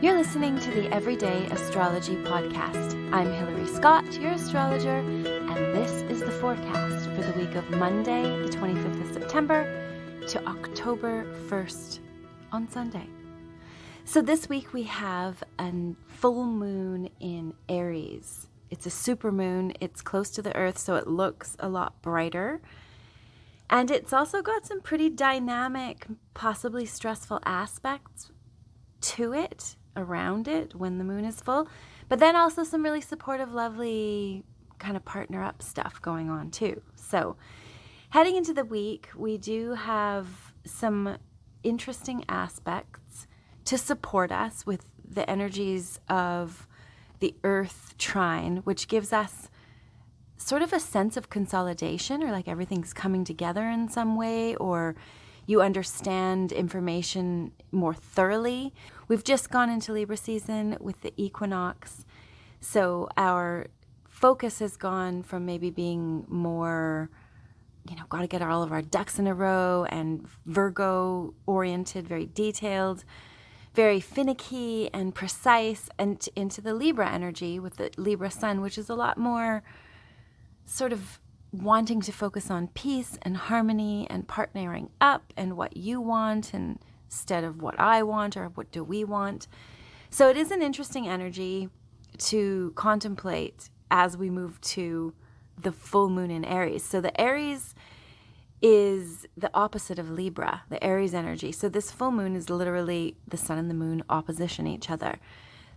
You're listening to the Everyday Astrology Podcast. I'm Hilary Scott, your astrologer, and this is the forecast for the week of Monday, the 25th of September to October 1st on Sunday. So this week we have a full moon in Aries. It's a supermoon. It's close to the Earth, so it looks a lot brighter. And it's also got some pretty dynamic, possibly stressful aspects to it, around it when the moon is full, but then also some really supportive, lovely kind of partner up stuff going on too. So heading into the week, we do have some interesting aspects to support us with the energies of the Earth trine, which gives us sort of a sense of consolidation, or like everything's coming together in some way, or you understand information more thoroughly. We've just gone into Libra season with the equinox, so our focus has gone from maybe being more, got to get all of our ducks in a row and Virgo oriented, very detailed, very finicky and precise, and into the Libra energy with the Libra sun, which is a lot more sort of wanting to focus on peace and harmony and partnering up and what you want instead of what I want or what do we want. So it is an interesting energy to contemplate as we move to the full moon in Aries. So the Aries is the opposite of Libra, the Aries energy. So this full moon is literally the sun and the moon opposition each other.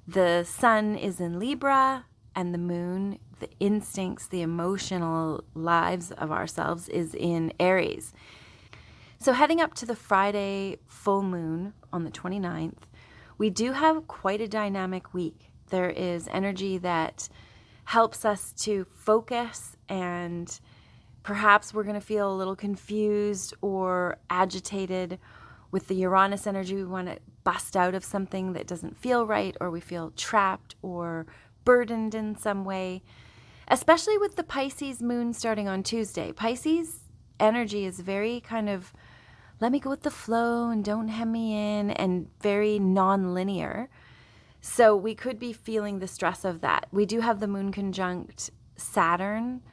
The sun is in Libra, and the moon, the instincts, the emotional lives of ourselves, is in Aries. So heading up to the Friday full moon on the 29th, we do have quite a dynamic week. There is energy that helps us to focus, and perhaps we're going to feel a little confused or agitated with the Uranus energy. We want to bust out of something that doesn't feel right, or we feel trapped or burdened in some way, especially with the Pisces moon starting on Tuesday. Pisces energy is very kind of, let me go with the flow and don't hem me in, and very non-linear. So we could be feeling the stress of that. We do have the moon conjunct Saturn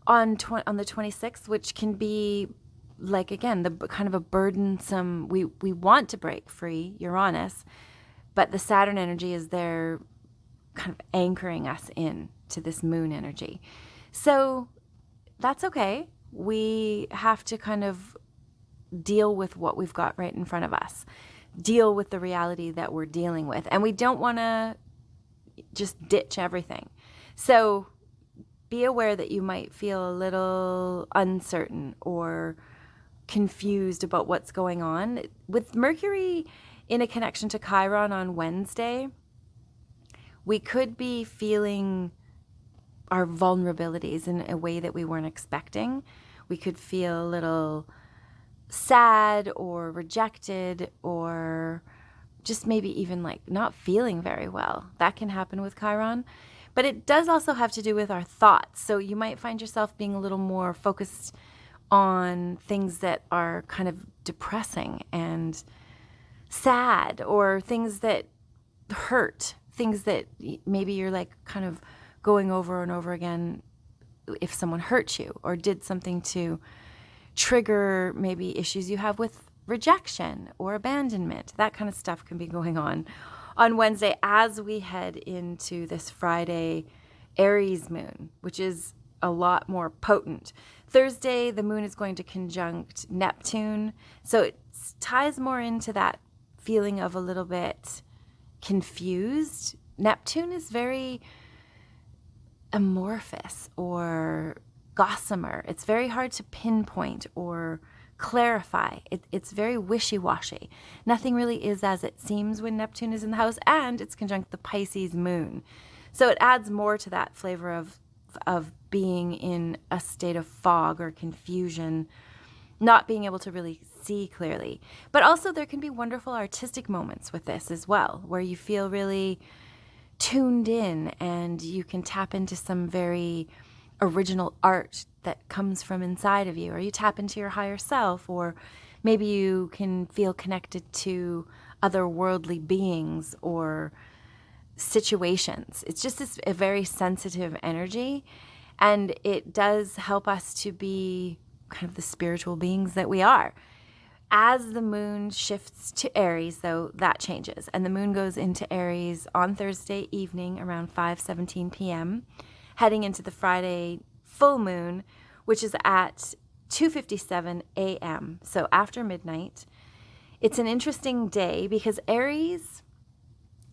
on the 26th, which can be like, again, the kind of a burdensome, we want to break free, Uranus, but the Saturn energy is there kind of anchoring us in to this moon energy. So that's okay. We have to kind of deal with what we've got right in front of us, deal with the reality that we're dealing with. And we don't want to just ditch everything. So be aware that you might feel a little uncertain or confused about what's going on. With Mercury in a connection to Chiron on Wednesday, we could be feeling our vulnerabilities in a way that we weren't expecting. We could feel a little sad or rejected, or just maybe even like not feeling very well. That can happen with Chiron. But it does also have to do with our thoughts. So you might find yourself being a little more focused on things that are kind of depressing and sad, or things that hurt, things that maybe you're like kind of going over and over again if someone hurt you or did something to trigger maybe issues you have with rejection or abandonment. That kind of stuff can be going on Wednesday as we head into this Friday Aries moon, which is a lot more potent. Thursday, the moon is going to conjunct Neptune, so it ties more into that feeling of a little bit confused. Neptune is very amorphous or gossamer. It's very hard to pinpoint or clarify. It's very wishy-washy. Nothing really is as it seems when Neptune is in the house, and it's conjunct the Pisces moon. So it adds more to that flavor of being in a state of fog or confusion, not being able to really see clearly. But also there can be wonderful artistic moments with this as well, where you feel really tuned in and you can tap into some very original art that comes from inside of you, or you tap into your higher self, or maybe you can feel connected to otherworldly beings or situations. It's just a very sensitive energy, and it does help us to be kind of the spiritual beings that we are. As the moon shifts to Aries, though, that changes. And the moon goes into Aries on Thursday evening around 5:17 p.m., heading into the Friday full moon, which is at 2:57 a.m., so after midnight. It's an interesting day because Aries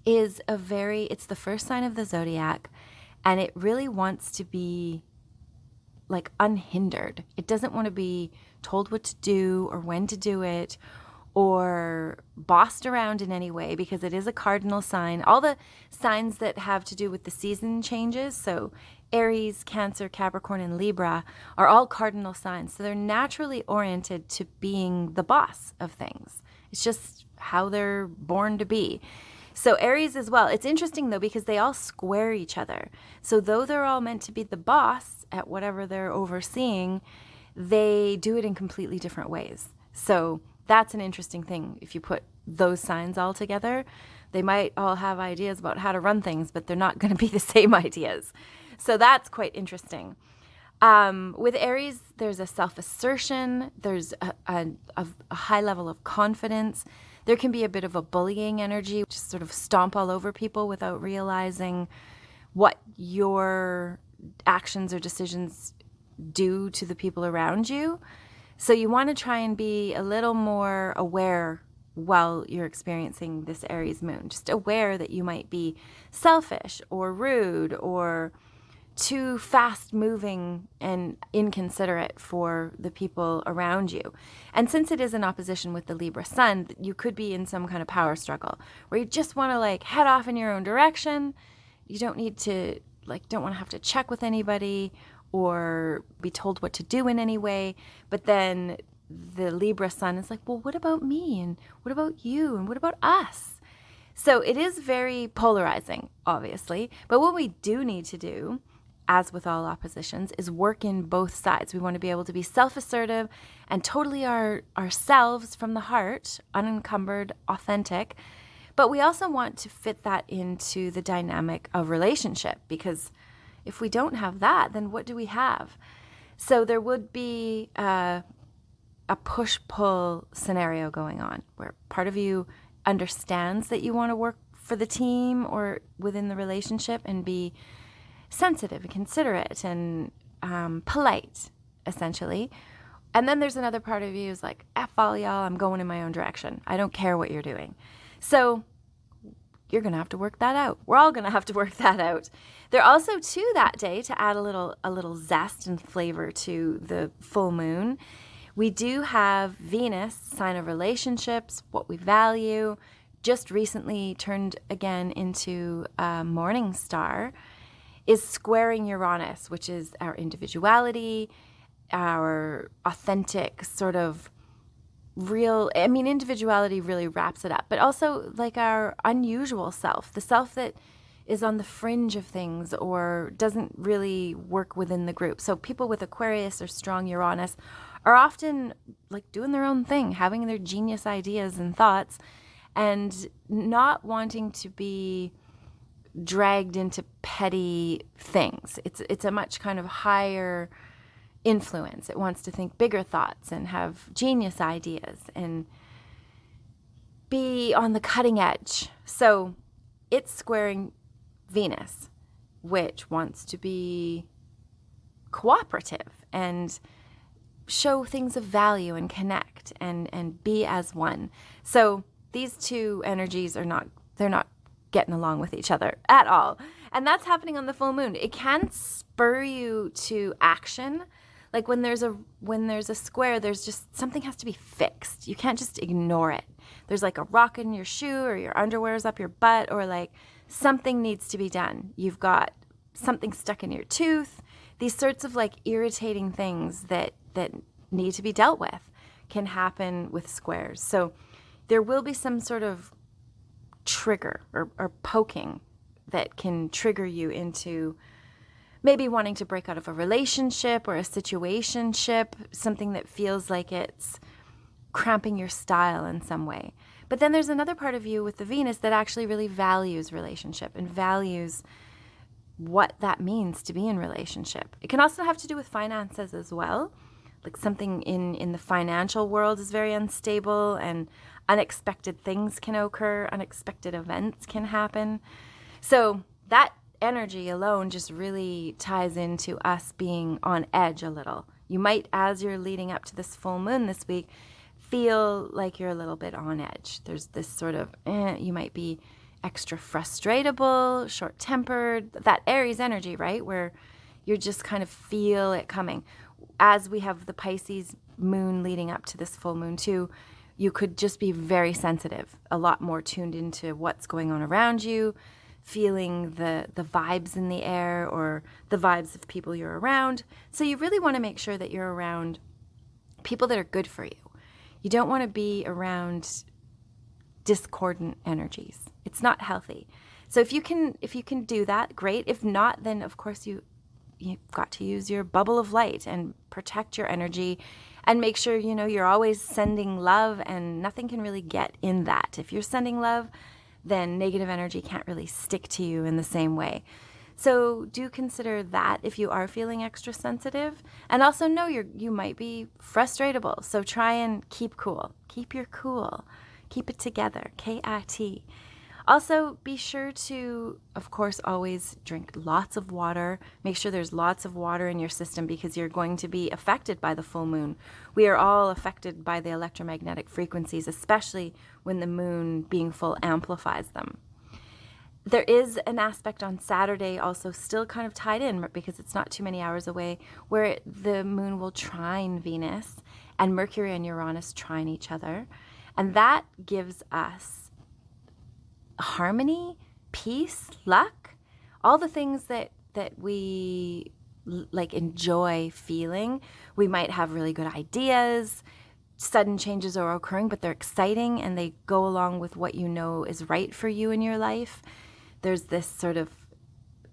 is it's the first sign of the zodiac, and it really wants to be like unhindered. It doesn't want to be told what to do or when to do it or bossed around in any way, because it is a cardinal sign. All the signs that have to do with the season changes, so Aries, Cancer, Capricorn, and Libra, are all cardinal signs. So they're naturally oriented to being the boss of things. It's just how they're born to be. So Aries as well. It's interesting though, because they all square each other. So though they're all meant to be the boss at whatever they're overseeing, they do it in completely different ways. So that's an interesting thing. If you put those signs all together, they might all have ideas about how to run things, but they're not going to be the same ideas. So that's quite interesting. With Aries, there's a self-assertion. There's a high level of confidence. There can be a bit of a bullying energy, just sort of stomp all over people without realizing what your actions or decisions do to the people around you. So you want to try and be a little more aware while you're experiencing this Aries moon. Just aware that you might be selfish or rude or too fast moving and inconsiderate for the people around you. And since it is in opposition with the Libra sun, you could be in some kind of power struggle where you just want to like head off in your own direction. You don't need to don't want to have to check with anybody or be told what to do in any way. But then the Libra sun is like, well, what about me? And what about you? And what about us? So it is very polarizing, obviously. But what we do need to do, as with all oppositions, is work in both sides. We want to be able to be self-assertive and totally ourselves from the heart, unencumbered, authentic. But we also want to fit that into the dynamic of relationship, because if we don't have that, then what do we have? So there would be a push-pull scenario going on where part of you understands that you want to work for the team or within the relationship and be sensitive and considerate and polite, essentially. And then there's another part of you who's like, F all y'all, I'm going in my own direction. I don't care what you're doing. So you're going to have to work that out. We're all going to have to work that out. There also, too, that day, to add a little zest and flavor to the full moon, we do have Venus, sign of relationships, what we value, just recently turned again into a morning star, is squaring Uranus, which is our individuality, our authentic sort of individuality really wraps it up, but also like our unusual self, the self that is on the fringe of things or doesn't really work within the group. So people with Aquarius or strong Uranus are often like doing their own thing, having their genius ideas and thoughts, and not wanting to be dragged into petty things. It's a much kind of higher influence. It wants to think bigger thoughts and have genius ideas and be on the cutting edge. So it's squaring Venus, which wants to be cooperative and show things of value and connect and be as one. So these two energies they're not getting along with each other at all. And that's happening on the full moon. It can spur you to action. Like when there's a square, there's just something has to be fixed. You can't just ignore it. There's like a rock in your shoe or your underwear's up your butt, or like something needs to be done. You've got something stuck in your tooth. These sorts of like irritating things that need to be dealt with can happen with squares. So there will be some sort of trigger or poking that can trigger you into maybe wanting to break out of a relationship or a situationship, something that feels like it's cramping your style in some way. But then there's another part of you with the Venus that actually really values relationship and values what that means to be in relationship. It can also have to do with finances as well. Like something in the financial world is very unstable, and unexpected things can occur, unexpected events can happen. So that energy alone just really ties into us being on edge a little. You might, as you're leading up to this full moon this week, feel like you're a little bit on edge. There's this sort of, you might be extra frustratable, short-tempered, that Aries energy, right? Where you just kind of feel it coming. As we have the Pisces moon leading up to this full moon too, you could just be very sensitive, a lot more tuned into what's going on around you, feeling the vibes in the air or the vibes of people you're around. So you really want to make sure that you're around people that are good for you. You don't want to be around discordant energies. It's not healthy. So if you can do that, great. If not, then of course you've got to use your bubble of light and protect your energy and make sure, you're always sending love, and nothing can really get in that. If you're sending love, then negative energy can't really stick to you in the same way. So do consider that if you are feeling extra sensitive, and also know you might be frustratable. So try and keep cool. Keep your cool. Keep it together. KIT. Also, be sure to, of course, always drink lots of water. Make sure there's lots of water in your system because you're going to be affected by the full moon. We are all affected by the electromagnetic frequencies, especially when the moon being full amplifies them. There is an aspect on Saturday also still kind of tied in because it's not too many hours away where the moon will trine Venus and Mercury and Uranus trine each other. And that gives us harmony, peace, luck, all the things that we like enjoy feeling. We might have really good ideas. Sudden changes are occurring, but they're exciting and they go along with what you know is right for you in your life. There's this sort of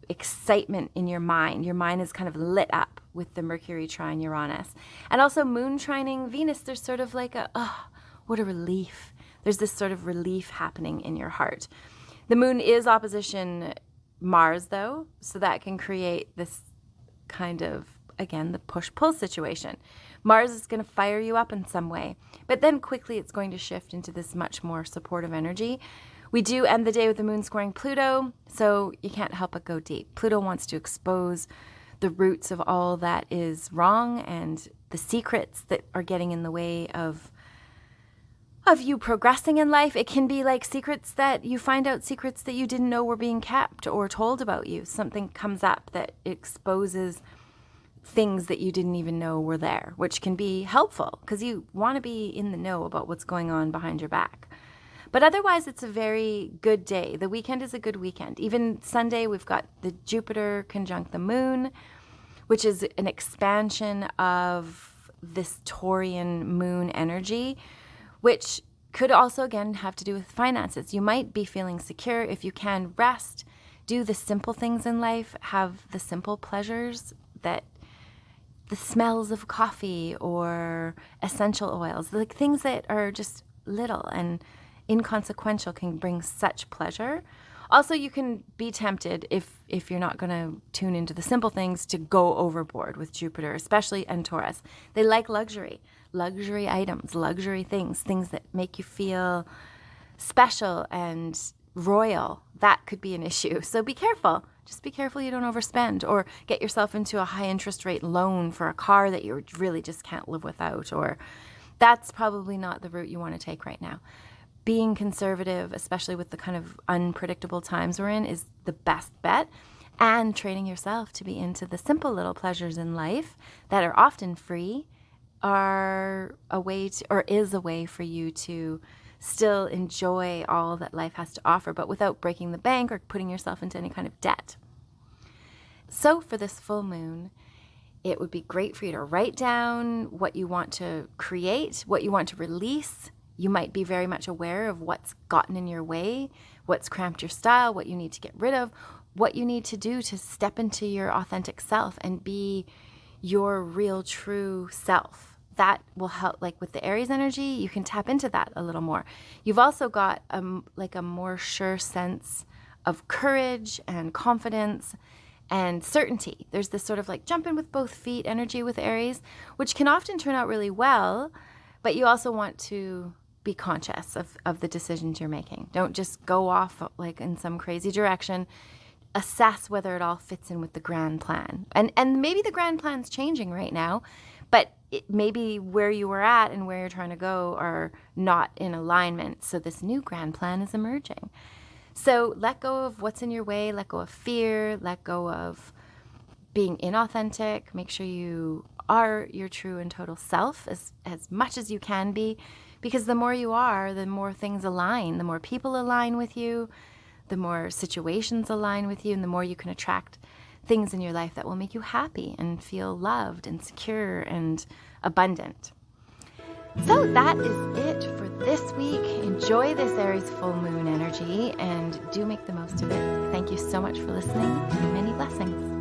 excitement in your mind. Your mind is kind of lit up with the Mercury trine Uranus. And also moon trining Venus, there's sort of like what a relief. There's this sort of relief happening in your heart. The moon is opposition Mars, though, so that can create this kind of, again, the push-pull situation. Mars is going to fire you up in some way, but then quickly it's going to shift into this much more supportive energy. We do end the day with the moon squaring Pluto, so you can't help but go deep. Pluto wants to expose the roots of all that is wrong and the secrets that are getting in the way of you progressing in life. It can be like secrets that you find out, secrets that you didn't know were being kept or told about you. Something comes up that exposes things that you didn't even know were there, which can be helpful because you want to be in the know about what's going on behind your back. But otherwise, it's a very good day. The weekend is a good weekend. Even Sunday, we've got the Jupiter conjunct the moon, which is an expansion of this Taurian moon energy, which could also, again, have to do with finances. You might be feeling secure. If you can, rest, do the simple things in life, have the simple pleasures, that the smells of coffee or essential oils, like things that are just little and inconsequential can bring such pleasure. Also, you can be tempted, if you're not going to tune into the simple things, to go overboard with Jupiter, especially in Taurus. They like luxury items, luxury things that make you feel special and royal. That could be an issue. So be careful. Just be careful you don't overspend or get yourself into a high interest rate loan for a car that you really just can't live without. Or that's probably not the route you want to take right now. Being conservative, especially with the kind of unpredictable times we're in, is the best bet. And training yourself to be into the simple little pleasures in life that are often free is a way for you to still enjoy all that life has to offer, but without breaking the bank or putting yourself into any kind of debt. So for this full moon, it would be great for you to write down what you want to create, what you want to release. You might be very much aware of what's gotten in your way, what's cramped your style, what you need to get rid of, what you need to do to step into your authentic self and be your real, true self. that will help. Like with the Aries energy, you can tap into that a little more. You've also got a more sure sense of courage and confidence and certainty. There's this sort of like jump in with both feet energy with Aries, which can often turn out really well, but you also want to be conscious of the decisions you're making. Don't just go off like in some crazy direction. Assess whether it all fits in with the grand plan. And maybe the grand plan's changing right now, but maybe where you were at and where you're trying to go are not in alignment. So this new grand plan is emerging. So let go of what's in your way, let go of fear, let go of being inauthentic. Make sure you are your true and total self as much as you can be, because the more you are, the more things align, the more people align with you, the more situations align with you, and the more you can attract things in your life that will make you happy and feel loved and secure and abundant. So that is it for this week. Enjoy this Aries full moon energy and do make the most of it. Thank you so much for listening, and many blessings.